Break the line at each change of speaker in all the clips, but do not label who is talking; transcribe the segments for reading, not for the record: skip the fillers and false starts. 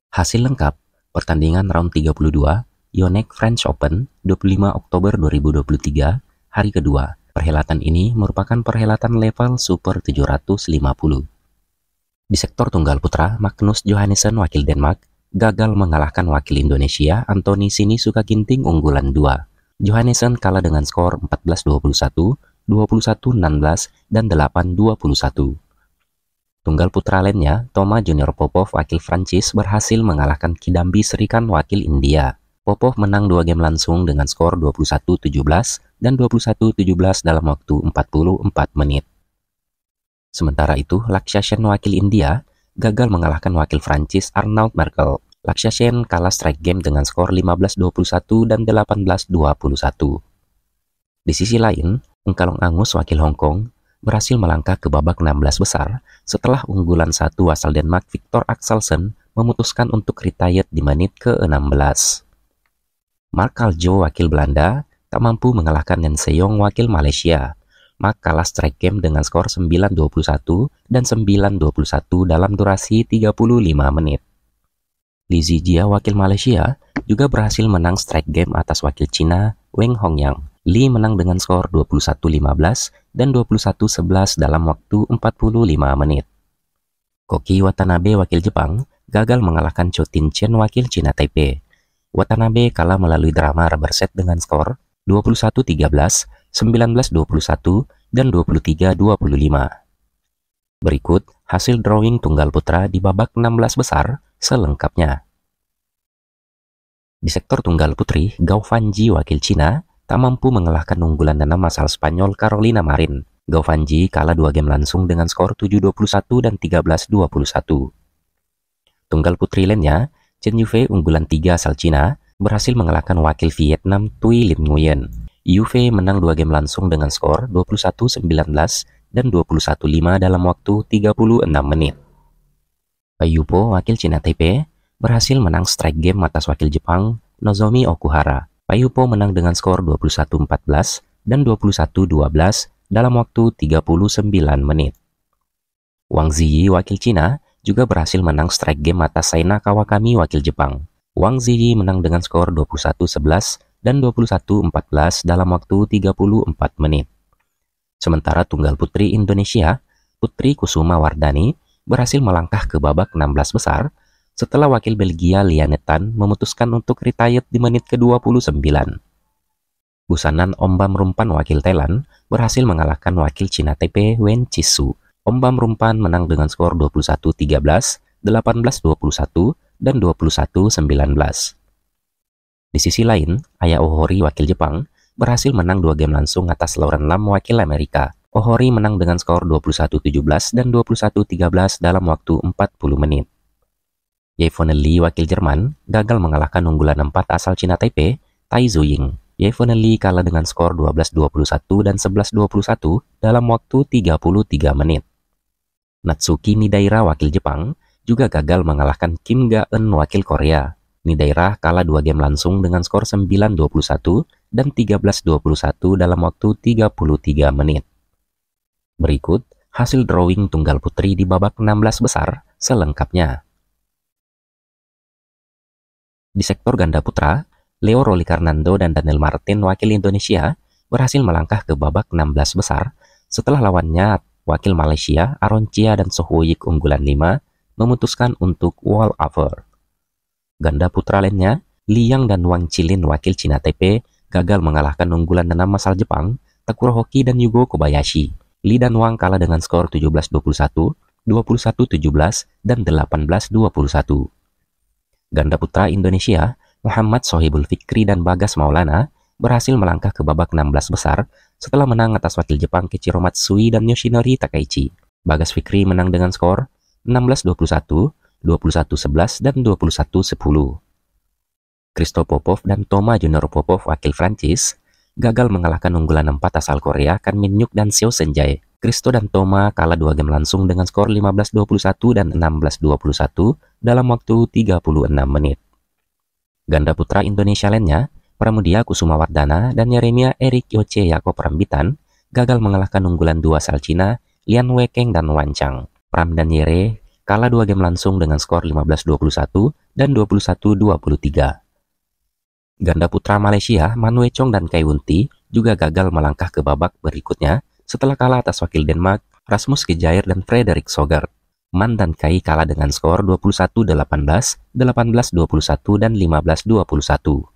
Hasil lengkap pertandingan round 32 Yonex French Open 25 Oktober 2023 hari kedua. Perhelatan ini merupakan perhelatan level Super 750. Di sektor tunggal putra, Magnus Johansson wakil Denmark gagal mengalahkan wakil Indonesia Anthony Sinisuka Ginting unggulan 2. Johansson kalah dengan skor 14-21, 21-16, dan 8-21. Tunggal putra lainnya, Thoma Junior Popov wakil Prancis berhasil mengalahkan Kidambi Srikanth wakil India. Popov menang 2 game langsung dengan skor 21-17 dan 21-17 dalam waktu 44 menit. Sementara itu, Lakshya Sen wakil India gagal mengalahkan wakil Prancis Arnaud Merkel. Lakshya Sen kalah straight game dengan skor 15-21 dan 18-21. Di sisi lain, Engkalong Angus wakil Hong Kong berhasil melangkah ke babak 16 besar setelah unggulan 1 asal Denmark Victor Axelsen memutuskan untuk retired di menit ke-16. Mark Aljo wakil Belanda tak mampu mengalahkan Nen Seong wakil Malaysia. Mark kalah straight game dengan skor 9-21 dan 9-21 dalam durasi 35 menit. Li Zijia wakil Malaysia juga berhasil menang straight game atas wakil Cina Weng Hongyang. Li menang dengan skor 21-15 dan 21-11 dalam waktu 45 menit. Koki Watanabe wakil Jepang gagal mengalahkan Cho Tin Chen wakil Cina Taipei. Watanabe kalah melalui drama rubber set dengan skor 21-13, 19-21, dan 23-25. Berikut hasil drawing tunggal putra di babak 16 besar selengkapnya. Di sektor tunggal putri, Gao Fanji wakil Cina tak mampu mengalahkan unggulan 6 asal Spanyol Carolina Marin. Gao Fanji kalah 2 game langsung dengan skor 7-21 dan 13-21. Tunggal putri lainnya, Chen Yufei unggulan 3 asal Cina berhasil mengalahkan wakil Vietnam Thuy Lim Nguyen. Yufei menang 2 game langsung dengan skor 21-19 dan 21-5 dalam waktu 36 menit. Pai Yupo wakil Cina Taipei berhasil menang straight game atas wakil Jepang Nozomi Okuhara. Pai Yupo menang dengan skor 21-14 dan 21-12 dalam waktu 39 menit. Wang Ziyi wakil Cina juga berhasil menang straight game atas Saina Kawakami wakil Jepang. Wang Ziyi menang dengan skor 21-11 dan 21-14 dalam waktu 34 menit. Sementara tunggal putri Indonesia, Putri Kusuma Wardani berhasil melangkah ke babak 16 besar setelah wakil Belgia Lianne Tan memutuskan untuk retired di menit ke-29. Busanan Ombam Rumpan wakil Thailand berhasil mengalahkan wakil Cina Taipei Wen Chisu. Ombam Rumpan menang dengan skor 21-13, 18-21, dan 21-19. Di sisi lain, Aya Ohori wakil Jepang berhasil menang 2 game langsung atas Lauren Lam wakil Amerika. Ohori menang dengan skor 21-17 dan 21-13 dalam waktu 40 menit. Yvonne Li wakil Jerman gagal mengalahkan unggulan 4 asal Cina Taipei, Tai Zuying. Yvonne Li kalah dengan skor 12-21 dan 11-21 dalam waktu 33 menit. Natsuki Midaira wakil Jepang juga gagal mengalahkan Kim Ga-eun wakil Korea. Midaira kalah 2 game langsung dengan skor 9-21 dan 13-21 dalam waktu 33 menit. Berikut hasil drawing tunggal putri di babak 16 besar selengkapnya. Di sektor ganda putra, Leo Rolikarnando dan Daniel Martin wakil Indonesia berhasil melangkah ke babak 16 besar setelah lawannya wakil Malaysia Aaron Chia dan Sohwoyik unggulan 5 memutuskan untuk wall over. Ganda putra lainnya, Liang dan Wang Chilin wakil Cina Taipei gagal mengalahkan unggulan 6 asal Jepang, Takuro Hoki dan Yugo Kobayashi. Li dan Wang kalah dengan skor 17-21, 21-17, dan 18-21. Ganda putra Indonesia, Muhammad Sohibul Fikri dan Bagas Maulana berhasil melangkah ke babak 16 besar setelah menang atas wakil Jepang Kichiro Matsui dan Yoshinori Takaichi. Bagas Fikri menang dengan skor 16-21, 21-11, dan 21-10. Christo Popov dan Thoma Junior Popov wakil Prancis gagal mengalahkan unggulan 4 asal Korea Kan Min-hyuk dan Seo Seung-jae. Christo dan Thoma kalah 2 game langsung dengan skor 15-21 dan 16-21 dalam waktu 36 menit. Ganda putra Indonesia lainnya, Pramudia Kusuma Wardana dan Yeremia Erik Yoce Yakob Rambitan gagal mengalahkan unggulan 2 asal Cina Lian Weikeng dan Wan Chang. Pram dan Yere kalah 2 game langsung dengan skor 15-21 dan 21-23. Ganda putra Malaysia, Man Wei Chong dan Kai Wunti juga gagal melangkah ke babak berikutnya setelah kalah atas wakil Denmark, Rasmus Gejaer dan Frederik Sogard. Man dan Kai kalah dengan skor 21-18, 18-21, dan 15-21.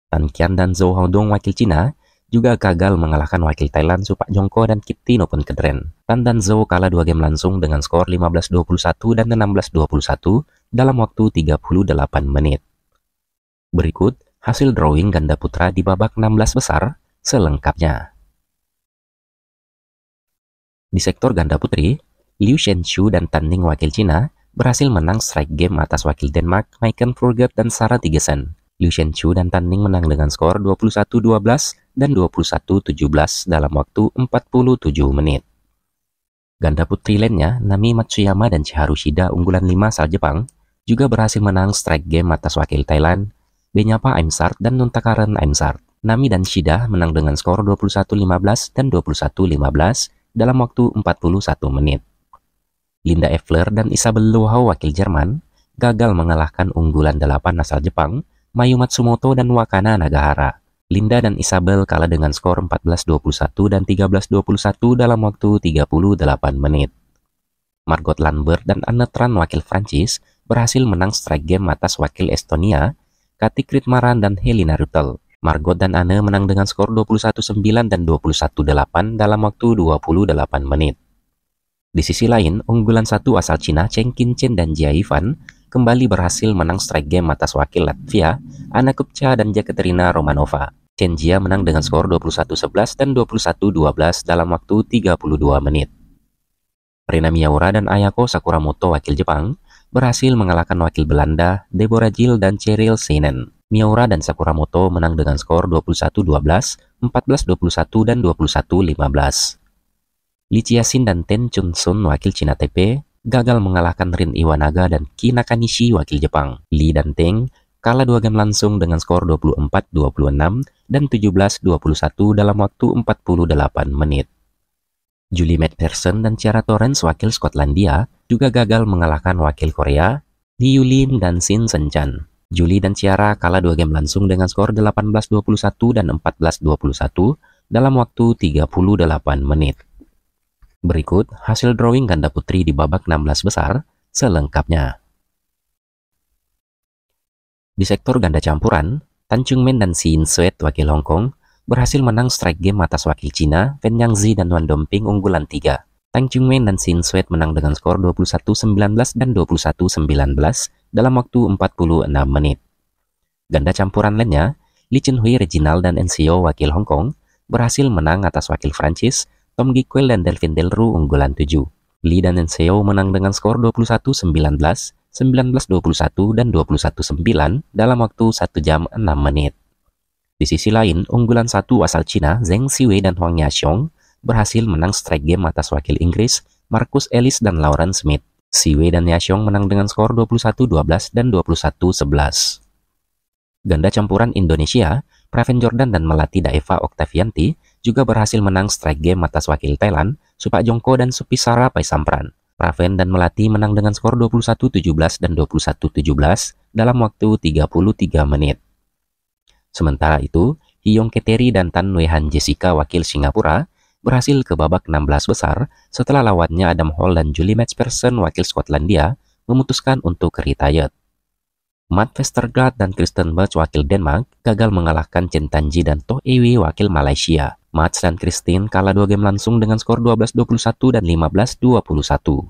Tan Kian dan Zhou Haodong wakil Cina juga gagal mengalahkan wakil Thailand Supak Jongko dan Kip Tin Open Kedren. Tan dan Zhou kalah 2 game langsung dengan skor 15-21 dan 16-21 dalam waktu 38 menit. Berikut hasil drawing ganda putra di babak 16 besar selengkapnya. Di sektor ganda putri, Liu Shenshu dan Tan Ning wakil Cina berhasil menang straight game atas wakil Denmark, Maiken Furget dan Sarah Tigesen. Liu Shenshu dan Tan Ning menang dengan skor 21-12 dan 21-17 dalam waktu 47 menit. Ganda putri lainnya, Nami Matsuyama dan Chiharu Shida unggulan 5 asal Jepang juga berhasil menang straight game atas wakil Thailand, Benyapa Aimsart dan Nuntakaren Aimsart. Nami dan Shida menang dengan skor 21-15 dan 21-15 dalam waktu 41 menit. Linda Effler dan Isabel Lohau wakil Jerman gagal mengalahkan unggulan 8 asal Jepang, Mayu Matsumoto dan Wakana Nagahara. Linda dan Isabel kalah dengan skor 14-21 dan 13-21 dalam waktu 38 menit. Margot Lambert dan Anne Tran wakil Prancis berhasil menang straight game atas wakil Estonia, Kati Kritmaran dan Helena Rutel. Margot dan Anne menang dengan skor 21-9 dan 21-8 dalam waktu 28 menit. Di sisi lain, unggulan 1 asal Cina Cheng Kin-chen dan Jia Ivan kembali berhasil menang straight game atas wakil Latvia, Anna Kupcha dan Jekaterina Romanova. Chen Jia menang dengan skor 21-11 dan 21-12 dalam waktu 32 menit. Rina Miyaura dan Ayako Sakuramoto wakil Jepang berhasil mengalahkan wakil Belanda, Deborah Jill dan Cheryl Seinen. Miyaura dan Sakuramoto menang dengan skor 21-12, 14-21, dan 21-15. Li Chiasin dan Ten Chun Sun wakil Cina Taipei gagal mengalahkan Rin Iwanaga dan Ki Nakanishi wakil Jepang. Li dan Teng kalah 2 game langsung dengan skor 24-26 dan 17-21 dalam waktu 48 menit. Julie McPherson dan Ciara Torrens wakil Skotlandia juga gagal mengalahkan wakil Korea, Liu Lim dan Shin Senchan. Julie dan Ciara kalah 2 game langsung dengan skor 18-21 dan 14-21 dalam waktu 38 menit. Berikut hasil drawing ganda putri di babak 16 besar selengkapnya. Di sektor ganda campuran, Tan Chungmin dan Sin Suet wakil Hong Kong berhasil menang straight game atas wakil Cina, Fen Yangzi dan Wan Domping unggulan 3. Tang Chungmin dan Sin Suet menang dengan skor 21-19 dan 21-19 dalam waktu 46 menit. Ganda campuran lainnya, Lee Chun Hui Reginald dan NCO wakil Hong Kong berhasil menang atas wakil Prancis, Tom Gikwel dan Delphine Delru unggulan 7. Lee dan NCO menang dengan skor 21-19, 19-21 dan 21-9 dalam waktu 1 jam 6 menit. Di sisi lain, unggulan 1 asal Cina, Zheng Siwei dan Huang Yaxiong berhasil menang straight game atas wakil Inggris, Marcus Ellis dan Lauren Smith. Siwei dan Yaxiong menang dengan skor 21-12 dan 21-11. Ganda campuran Indonesia, Praven Jordan dan Melati Daeva Oktavianti juga berhasil menang straight game atas wakil Thailand, Supak Jongko dan Supisara Paisampran. Praven dan Melati menang dengan skor 21-17 dan 21-17 dalam waktu 33 menit. Sementara itu, Hyong Keteri dan Tan Wehan Jessica wakil Singapura berhasil ke babak 16 besar setelah lawannya Adam Hall dan Julie McPherson wakil Skotlandia memutuskan untuk retire. Matt Vestergaard dan Kristen Birch wakil Denmark gagal mengalahkan Chen Tanji dan Toh Ewi wakil Malaysia. Mats dan Christine kalah 2 game langsung dengan skor 12-21 dan 15-21.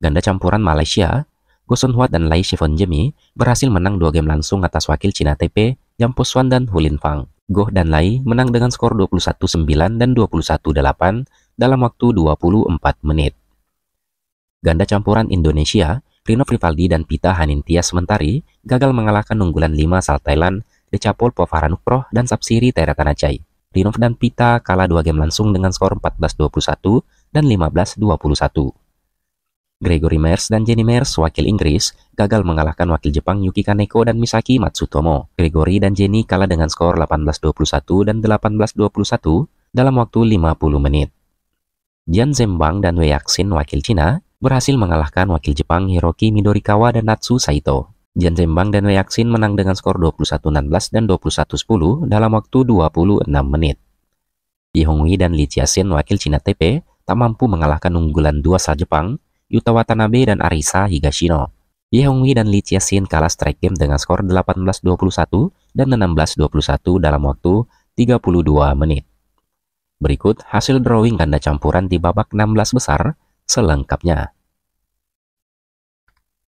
Ganda campuran Malaysia, Goh Sun Huat dan Lai Shifon Jemi berhasil menang 2 game langsung atas wakil Cina Taipei, Jam Po Swan dan Hulin Fang. Goh dan Lai menang dengan skor 21-9 dan 21-8 dalam waktu 24 menit. Ganda campuran Indonesia, Rino Frivaldi dan Pita Hanintia Sementari gagal mengalahkan unggulan 5 asal Thailand, Decapol Povaranukroh dan Sapsiri Teratanachai. Rino dan Pita kalah 2 game langsung dengan skor 14-21 dan 15-21. Gregory Mears dan Jenny Mears wakil Inggris gagal mengalahkan wakil Jepang Yuki Kaneko dan Misaki Matsutomo. Gregory dan Jenny kalah dengan skor 18-21 dan 18-21 dalam waktu 50 menit. Jian Zembang dan Wei Yaxin wakil Cina berhasil mengalahkan wakil Jepang Hiroki Midorikawa dan Natsu Saito. Jan Zembang dan Wei Yaxin menang dengan skor 21-16 dan 21-10 dalam waktu 26 menit. Ye Hongwei dan Lee Chia-sin wakil Cina Taipei tak mampu mengalahkan unggulan dua asal Jepang, Yuta Watanabe dan Arisa Higashino. Ye Hongwei dan Lee Chia-sin kalah straight game dengan skor 18-21 dan 16-21 dalam waktu 32 menit. Berikut hasil drawing ganda campuran di babak 16 besar selengkapnya.